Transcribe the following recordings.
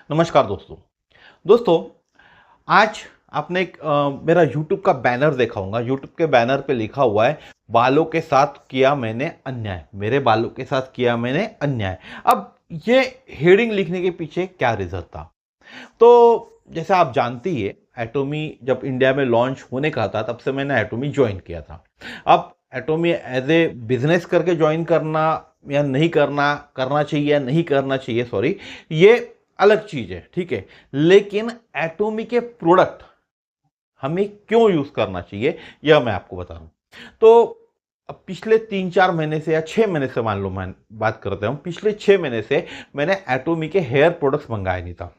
नमस्कार दोस्तों। दोस्तों, आज आपने मेरा यूट्यूब का बैनर देखा होगा। यूट्यूब के बैनर पे लिखा हुआ है, बालों के साथ किया मैंने अन्याय, मेरे बालों के साथ किया मैंने अन्याय। अब ये हेडिंग लिखने के पीछे क्या रीज़न था? तो जैसे आप जानती है, एटॉमी जब इंडिया में लॉन्च होने का था, तब से मैंने एटॉमी ज्वाइन किया था। अब एटॉमी एज ए बिजनेस करके ज्वाइन करना या नहीं करना, करना चाहिए या नहीं करना चाहिए, सॉरी, ये अलग चीज़ है, ठीक है। लेकिन एटॉमी के प्रोडक्ट हमें क्यों यूज़ करना चाहिए, यह मैं आपको बता रहा हूँ। तो अब पिछले 3-4 महीने से या 6 महीने से, मान लो मैं बात करता हूँ, पिछले 6 महीने से मैंने एटॉमी के हेयर प्रोडक्ट्स मंगाए नहीं था।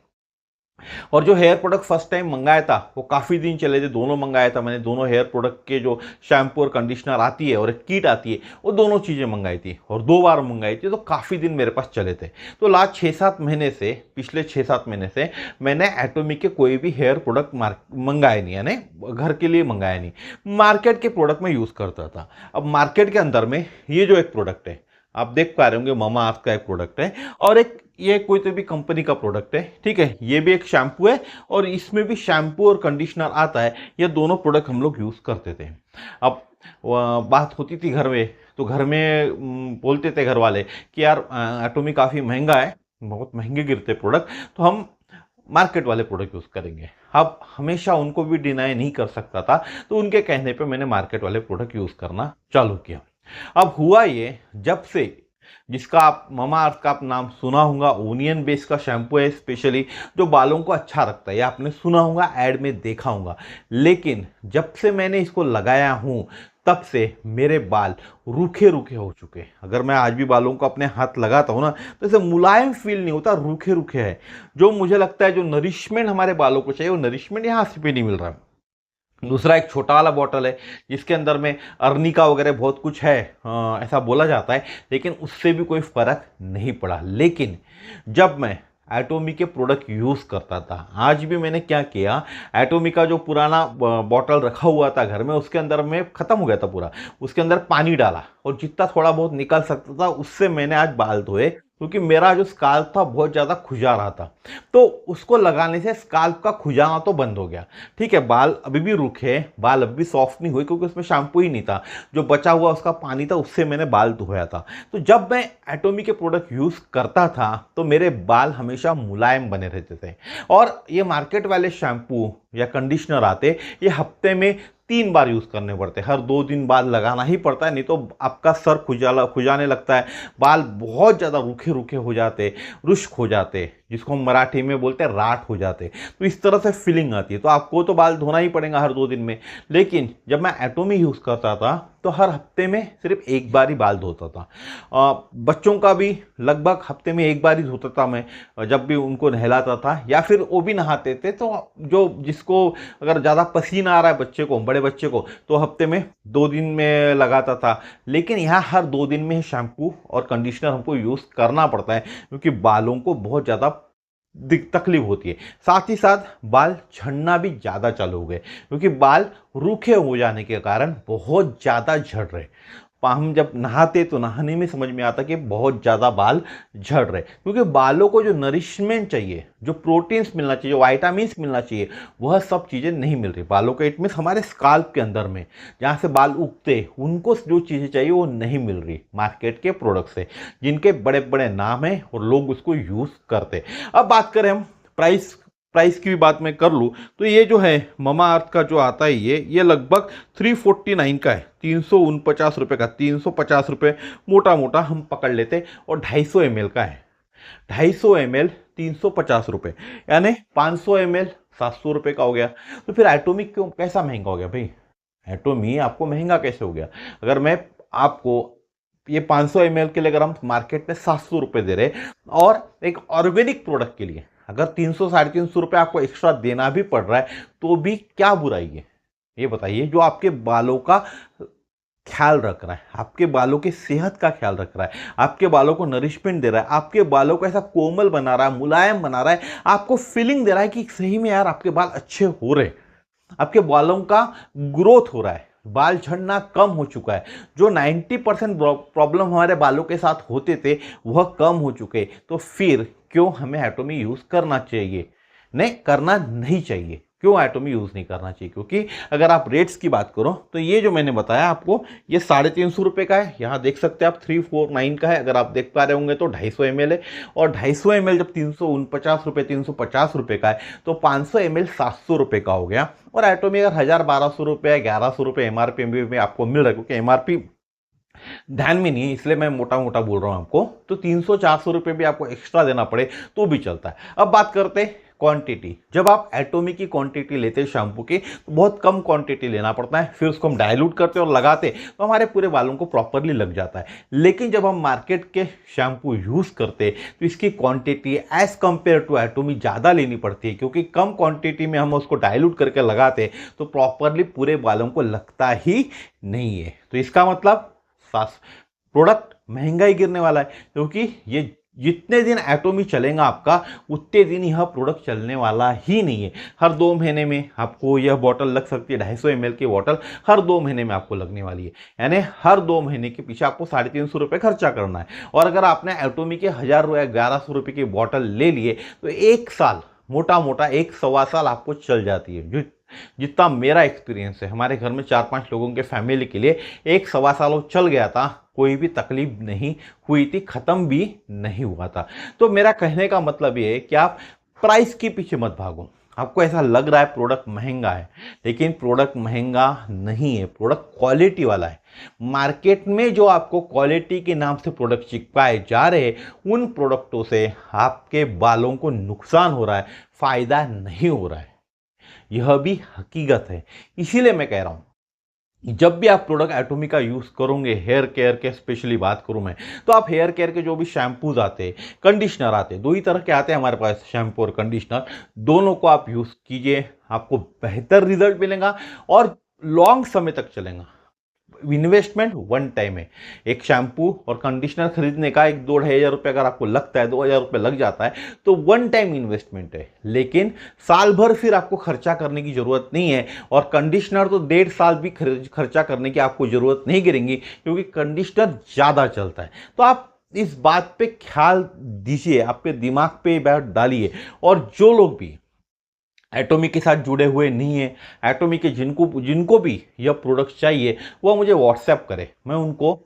और जो हेयर प्रोडक्ट फर्स्ट टाइम मंगाया था वो काफ़ी दिन चले थे। दोनों मंगाया था मैंने, दोनों हेयर प्रोडक्ट के जो शैम्पू और कंडीशनर आती है और एक किट आती है, वो दोनों चीज़ें मंगाई थी और 2 बार मंगाई थी, तो काफ़ी दिन मेरे पास चले थे। तो लास्ट 6-7 महीने से, पिछले 6-7 महीने से मैंने एटॉमी के कोई भी हेयर प्रोडक्ट मंगाए नहीं, यानी घर के लिए मंगाया नहीं। मार्केट के प्रोडक्ट में यूज़ करता था। अब मार्केट के अंदर में ये जो एक प्रोडक्ट है, आप देख पा रहे होंगे, मामा अर्थ का एक प्रोडक्ट है और एक ये कोई तो भी कंपनी का प्रोडक्ट है, ठीक है। ये भी एक शैम्पू है और इसमें भी शैम्पू और कंडीशनर आता है। ये दोनों प्रोडक्ट हम लोग यूज़ करते थे। अब बात होती थी घर में, तो घर में बोलते थे घर वाले कि यार एटॉमी काफ़ी महंगा है, बहुत महंगे गिरते प्रोडक्ट, तो हम मार्केट वाले प्रोडक्ट यूज़ करेंगे। अब हमेशा उनको भी डिनाई नहीं कर सकता था, तो उनके कहने पे मैंने मार्केट वाले प्रोडक्ट यूज़ करना चालू किया। अब हुआ ये, जब से जिसका आप मामा अर्थ का आप नाम सुना होगा, ओनियन बेस का शैम्पू है स्पेशली, जो बालों को अच्छा रखता है, या आपने सुना होगा, ऐड में देखा होगा। लेकिन जब से मैंने इसको लगाया हूं, तब से मेरे बाल रूखे रूखे हो चुके हैं। अगर मैं आज भी बालों को अपने हाथ लगाता हूं ना, तो इसे मुलायम फील नहीं होता, रूखे रूखे है। जो मुझे लगता है जो नरिशमेंट हमारे बालों को चाहिए, वो नरिशमेंट यहाँ से भी नहीं मिल रहा है। दूसरा एक छोटा वाला बॉटल है जिसके अंदर में अर्निका वगैरह बहुत कुछ है, ऐसा बोला जाता है, लेकिन उससे भी कोई फर्क नहीं पड़ा। लेकिन जब मैं एटॉमी के प्रोडक्ट यूज़ करता था, आज भी मैंने क्या किया, एटॉमी का जो पुराना बॉटल रखा हुआ था घर में, उसके अंदर में ख़त्म हो गया था पूरा, उसके अंदर पानी डाला और जितना थोड़ा बहुत निकल सकता था उससे मैंने आज बाल धोए, क्योंकि मेरा जो स्काल्प था बहुत ज़्यादा खुजा रहा था। तो उसको लगाने से स्काल्प का खुजाना तो बंद हो गया, ठीक है। बाल अभी भी रूखे हैं, बाल अभी भी सॉफ्ट नहीं हुए, क्योंकि उसमें शैम्पू ही नहीं था। जो बचा हुआ उसका पानी था, उससे मैंने बाल धोया था। तो जब मैं एटॉमी के प्रोडक्ट यूज़ करता था, तो मेरे बाल हमेशा मुलायम बने रहते थे। और ये मार्केट वाले शैम्पू या कंडीशनर आते, ये हफ्ते में 3 बार यूज़ करने पड़ते हैं, हर 2 दिन बाद लगाना ही पड़ता है, नहीं तो आपका सर खुजाने लगता है, बाल बहुत ज़्यादा रूखे रूखे हो जाते, रुष्क हो जाते, जिसको हम मराठी में बोलते हैं राठ हो जाते। तो इस तरह से फीलिंग आती है। तो आपको तो बाल धोना ही पड़ेगा हर 2 दिन में। लेकिन जब मैं एटॉमी यूज़ करता था, तो हर हफ्ते में सिर्फ 1 बार ही बाल धोता था। बच्चों का भी लगभग हफ्ते में 1 बार ही धोता था मैं, जब भी उनको नहलाता था, या फिर वो भी नहाते थे तो जो जिसको अगर ज़्यादा पसीना आ रहा है बच्चे को, बड़े बच्चे को, तो हफ्ते में 2 दिन में लगाता था। लेकिन यहाँ हर 2 दिन में शैम्पू और कंडीशनर हमको यूज़ करना पड़ता है, क्योंकि बालों को बहुत ज़्यादा तकलीफ होती है। साथ ही साथ बाल झड़ना भी ज़्यादा चालू हो गए, क्योंकि बाल रूखे हो जाने के कारण बहुत ज़्यादा झड़ रहे। हम जब नहाते तो नहाने में समझ में आता कि बहुत ज़्यादा बाल झड़ रहे, क्योंकि बालों को जो नरिशमेंट चाहिए, जो प्रोटीन्स मिलना चाहिए, जो वाइटामिन्स मिलना चाहिए, वह सब चीज़ें नहीं मिल रही बालों के। इट मीन्स हमारे स्काल्प के अंदर में जहाँ से बाल उगते, उनको जो चीज़ें चाहिए वो नहीं मिल रही मार्केट के प्रोडक्ट से, जिनके बड़े बड़े नाम हैं और लोग उसको यूज़ करते। अब बात करें हम प्राइस प्राइस की भी बात मैं कर लूँ, तो ये जो है ममा अर्थ का जो आता है, ये लगभग 349 का है, 349 रुपये का, 350 रुपये मोटा मोटा हम पकड़ लेते, और 250 ml का है। 250 ml 350 रुपये, यानी 500 ml 700 रुपये का हो गया। तो फिर एटॉमिक क्यों, कैसा महंगा हो गया भाई? एटॉमी आपको महंगा कैसे हो गया? अगर मैं आपको ये 500 ml के लिए अगर हम मार्केट में 700 रुपये दे रहे, और एक ऑर्गेनिक प्रोडक्ट के लिए अगर 300-350 रुपये आपको एक्स्ट्रा देना भी पड़ रहा है, तो भी क्या बुराई है? ये बताइए, जो आपके बालों का ख्याल रख रहा है, आपके बालों की सेहत का ख्याल रख रहा है, आपके बालों को नरिशमेंट दे रहा है, आपके बालों को ऐसा कोमल बना रहा है, मुलायम बना रहा है, आपको फीलिंग दे रहा है कि सही में यार आपके बाल अच्छे हो रहे, आपके बालों का ग्रोथ हो रहा है, बाल झड़ना कम हो चुका है, जो 90% प्रॉब्लम हमारे बालों के साथ होते थे वह कम हो चुके, तो फिर क्यों हमें एटोमी यूज़ करना चाहिए, नहीं करना नहीं चाहिए। क्यों एटोमी यूज़ नहीं करना चाहिए? क्योंकि अगर आप रेट्स की बात करो तो ये जो मैंने बताया आपको, ये 350 रुपये का है। यहाँ देख सकते हैं आप 349 का है, अगर आप देख पा रहे होंगे तो 250 ml है। और 250 ml जब 349 रुपये 350 रुपये का है तो 500 ml 700 रुपये का हो गया। और एटोमी अगर 1000-1200 रुपये 1100 रुपये एमआरपी में आपको मिल रहा है, क्योंकि एमआरपी ध्यान में नहीं है इसलिए मैं मोटा मोटा बोल रहा हूं आपको, तो 300-400 रुपये भी आपको एक्स्ट्रा देना पड़े तो भी चलता है। अब बात करते हैं क्वांटिटी। जब आप एटोमी की क्वांटिटी लेते हैं शैम्पू की तो बहुत कम क्वांटिटी लेना पड़ता है, फिर उसको हम डाइल्यूट करते हैं और लगाते तो हमारे पूरे बालों को प्रॉपरली लग जाता है। लेकिन जब हम मार्केट के शैम्पू यूज करते तो इसकी क्वांटिटी एज कंपेयर टू एटोमी ज़्यादा लेनी पड़ती है, क्योंकि कम क्वांटिटी में हम उसको डाइल्यूट करके लगाते तो प्रॉपरली पूरे बालों को लगता ही नहीं है। तो इसका मतलब प्रोडक्ट महंगा ही गिरने वाला है, क्योंकि ये जितने दिन एटोमी चलेगा आपका उतने दिन यह प्रोडक्ट चलने वाला ही नहीं है। हर 2 महीने में आपको यह बॉटल लग सकती है, 250 ml की बॉटल हर 2 महीने में आपको लगने वाली है, यानी हर 2 महीने के पीछे आपको 350 रुपये खर्चा करना है। और अगर आपने एटोमी के 1000 या 1100 रुपये की बॉटल ले लिए तो 1 साल, मोटा मोटा 1-1.25 साल आपको चल जाती है। जितना मेरा एक्सपीरियंस है, हमारे घर में 4-5 लोगों के फैमिली के लिए 1-1.25 साल चल गया था, कोई भी तकलीफ नहीं हुई थी, खत्म भी नहीं हुआ था। तो मेरा कहने का मतलब ये है कि आप प्राइस के पीछे मत भागो। आपको ऐसा लग रहा है प्रोडक्ट महंगा है, लेकिन प्रोडक्ट महंगा नहीं है, प्रोडक्ट क्वालिटी वाला है। मार्केट में जो आपको क्वालिटी के नाम से प्रोडक्ट चिपकाए जा रहे हैं उन प्रोडक्टों से आपके बालों को नुकसान हो रहा है, फायदा नहीं हो रहा है। यह भी हकीकत है। इसीलिए मैं कह रहा हूं जब भी आप प्रोडक्ट एटोमी का यूज करोगे, हेयर केयर के स्पेशली बात करूं मैं, तो आप हेयर केयर के जो भी शैम्पूज आते हैं, कंडीशनर आते हैं, 2 ही तरह के आते हैं हमारे पास, शैम्पू और कंडीशनर, दोनों को आप यूज कीजिए, आपको बेहतर रिजल्ट मिलेगा और लॉन्ग समय तक चलेगा। इन्वेस्टमेंट वन टाइम है। एक शैम्पू और कंडीशनर खरीदने का 1-2-2.5 हज़ार रुपये अगर आपको लगता है, 2000 रुपये लग जाता है, तो वन टाइम इन्वेस्टमेंट है। लेकिन साल भर फिर आपको खर्चा करने की जरूरत नहीं है। और कंडीशनर तो 1.5 साल भी खर्चा करने की आपको जरूरत नहीं गिरेंगी, क्योंकि कंडीशनर ज़्यादा चलता है। तो आप इस बात पे ख्याल दीजिए, आपके दिमाग पे बात डालिए। और जो लोग भी एटोमी के साथ जुड़े हुए नहीं है, एटोमी के जिनको भी यह प्रोडक्ट चाहिए वह मुझे व्हाट्सएप करे, मैं उनको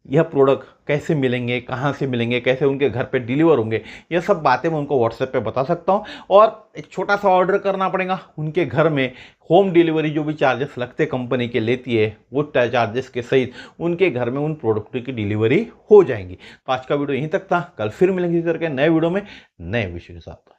यह प्रोडक्ट कैसे मिलेंगे, कहाँ से मिलेंगे, कैसे उनके घर पे डिलीवर होंगे, यह सब बातें मैं उनको व्हाट्सएप पे बता सकता हूँ। और एक छोटा सा ऑर्डर करना पड़ेगा, उनके घर में होम डिलीवरी जो भी चार्जेस लगते कंपनी के लेती है वो चार्जेस के सहित उनके घर में उन प्रोडक्ट की डिलीवरी हो जाएंगी। तो आज का वीडियो यहीं तक था, कल फिर मिलेंगे इसी तरह के नए वीडियो में नए विषय के साथ।